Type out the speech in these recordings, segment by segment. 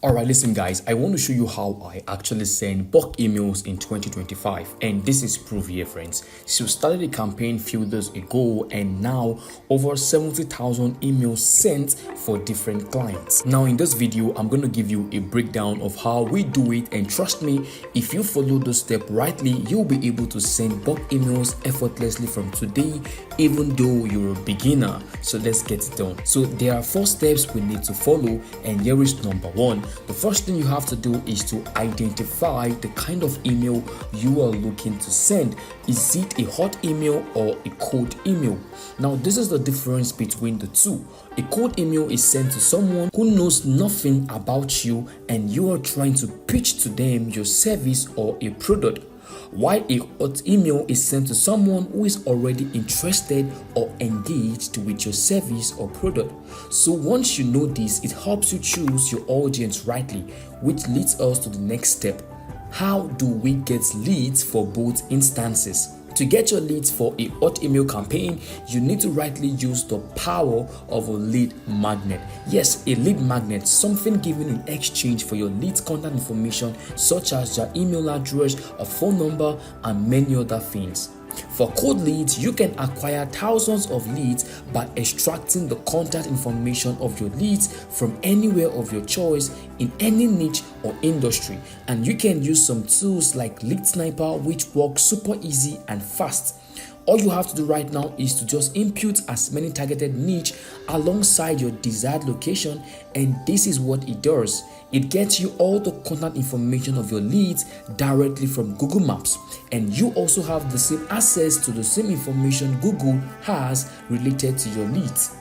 Alright, listen guys, I want to show you how I actually send bulk emails in 2025, and this is proof here friends. So started a campaign few days ago and now over 70,000 emails sent for different clients. Now in this video, I'm going to give you a breakdown of how we do it, and trust me, if you follow the step rightly, you'll be able to send bulk emails effortlessly from today, even though you're a beginner. So let's get it done. So there are 4 steps we need to follow, and here is number 1. The first thing you have to do is to identify the kind of email you are looking to send. Is it a hot email or a cold email? Now this is the difference between the two. A cold email is sent to someone who knows nothing about you and you are trying to pitch to them your service or a product, while a hot email is sent to someone who is already interested or engaged with your service or product. So once you know this, it helps you choose your audience rightly, which leads us to the next step. How do we get leads for both instances? To get your leads for a hot email campaign, you need to rightly use the power of a lead magnet. Yes, a lead magnet, something given in exchange for your lead's contact information, such as their email address, a phone number, and many other things. For cold leads, you can acquire thousands of leads by extracting the contact information of your leads from anywhere of your choice in any niche or industry, and you can use some tools like Lead Sniper, which works super easy and fast. All you have to do right now is to just input as many targeted niche alongside your desired location, and this is what it does. It gets you all the contact information of your leads directly from Google Maps, and you also have the same access to the same information Google has related to your leads.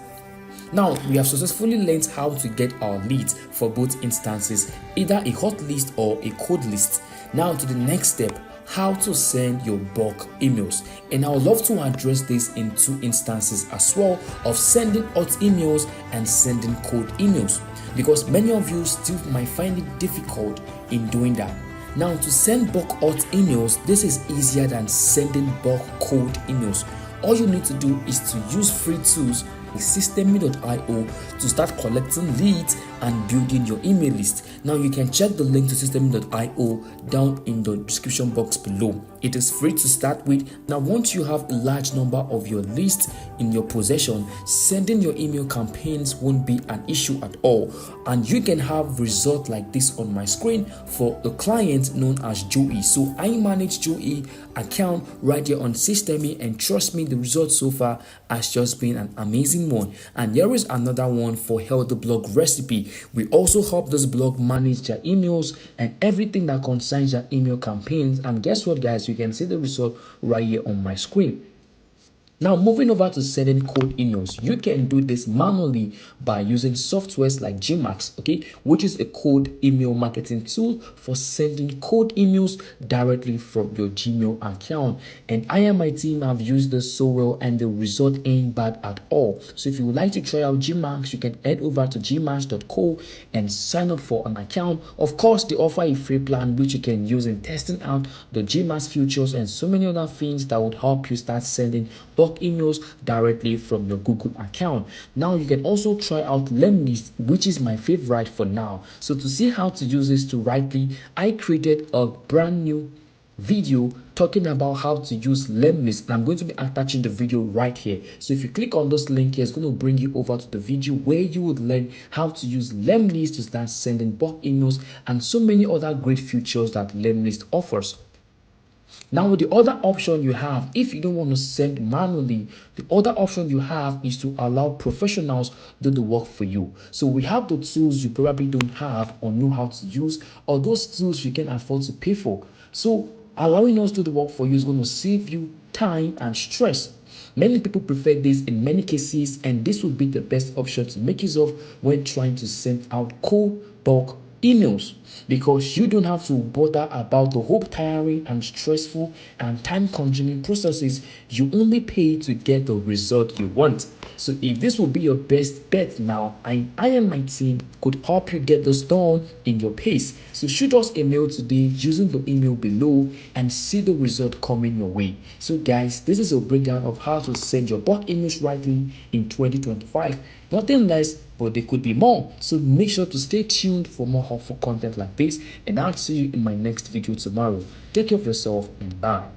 Now, we have successfully learned how to get our leads for both instances, either a hot list or a cold list. Now to the next step, how to send your bulk emails, and I would love to address this in 2 instances as well, of sending hot emails and sending cold emails, because many of you still might find it difficult in doing that. Now to send bulk hot emails, this is easier than sending bulk cold emails. All you need to do is to use free tools like Systeme.io to start collecting leads and building your email list. Now you can check the link to Systeme.io down in the description box below. It is free to start with. Now once you have a large number of your list in your possession, sending your email campaigns won't be an issue at all, and you can have results like this on my screen for a client known as Joey. So I manage Joey account right here on Systeme, and trust me, the result so far has just been an amazing one. And here is another one for Healthy Blog Recipe. We also help this blog manage their emails and everything that concerns their email campaigns, and guess what guys, you can see the result right here on my screen. Now moving over to sending cold emails, you can do this manually by using softwares like Gmax, okay, which is a cold email marketing tool for sending cold emails directly from your Gmail account. And I and my team have used this so well, and the result ain't bad at all. So if you would like to try out Gmax, you can head over to gmax.co and sign up for an account. Of course, they offer a free plan which you can use in testing out the Gmax features and so many other things that would help you start sending bulk emails directly from your Google account. Now you can also try out Lemlist, which is my favorite for now. So to see how to use this to rightly, I created a brand new video talking about how to use Lemlist, and I'm going to be attaching the video right here. So if you click on this link here, it's going to bring you over to the video where you would learn how to use Lemlist to start sending bulk emails and so many other great features that Lemlist offers. Now the other option you have, if you don't want to send manually, the other option you have is to allow professionals do the work for you. So we have the tools you probably don't have or know how to use, or those tools you can afford to pay for. So allowing us to do the work for you is going to save you time and stress. Many people prefer this in many cases, and this would be the best option to make use of when trying to send out cold bulk emails, because you don't have to bother about the whole tiring and stressful and time-consuming processes. You only pay to get the result you want. So if this will be your best bet now, I and my team could help you get this done in your pace. So shoot us a mail today using the email below and see the result coming your way. So guys, this is a breakdown of how to send your bulk emails rightly in 2025. Nothing less, but there could be more. So make sure to stay tuned for more helpful content like this, and I'll see you in my next video tomorrow. Take care of yourself and bye.